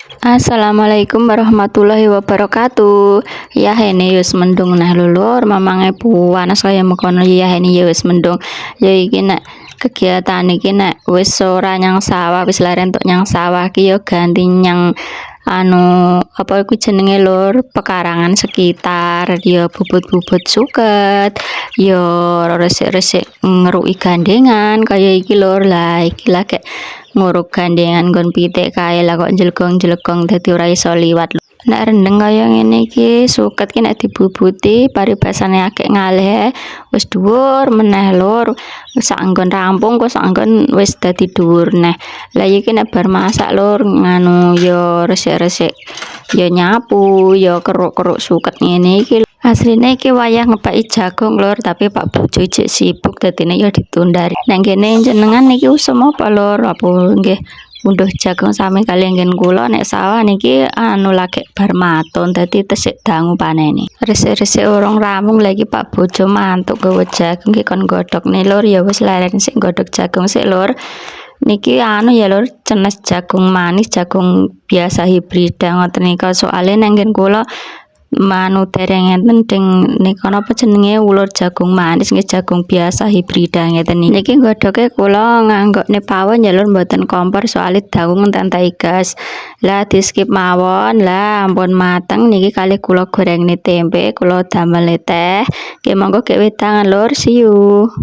Assalamualaikum warahmatullahi wabarakatuh. Ya ini wis mendung nah lulur, mamange panas kaya mengkono ya ini ya wis mendung. Ya iki nek kegiatan iki nek wis ora nyang sawah, wis leren entuk nyang sawah ki ya ganti nyang apa iku jenenge lur, pekarangan sekitar, ya bubut-bubut suket, ya resik-resik ngeruki gandengan kaya iki lur. Lah iki lagi nguruk gandengan nggon pitik kae lah kok jlegong-jlegong dadi ora iso liwat. Nek rendeng kaya ngene iki suket ki nek dibubuti paribasane akeh ngalih wis dhuwur meneh lur. Sak nggon rampung kok sak nggon wis dadi dhuwur neh. Lah iki nek bar masak lur nganu ya resik-resik ya nyapu ya keruk-keruk suket ngene iki. Asline iki wayah ngepeki jagung lur, tapi Pak Bojo jek sibuk dadine ya ditunda. Nang kene jenengan niki usum apa lur? Apa nggih unduh jagung sami kali nggen kula nek sawah niki lagi bar maton dadi tesik dangu panene. Resik-resik urung rampung lagi Pak Bojo mantuk gawe jagung ki kon godhog nih lur ya wis leren sik godhog jagung sik lur. Niki ya lur cenes jagung manis jagung biasa hibrida ngoten nika soalé nang nggen kula dereng enten ding nika napa jenenge ulur jagung manis nggih jagung biasa hibrida ngeten niki godhoge kula nganggone pawon ya lur mboten kompor soalé dangu ngenteni gas. Lah di skip mawon lah ampun mateng niki kali kula gorengne tempe kula damel teh. Nggih monggo gek wedangan lur see you.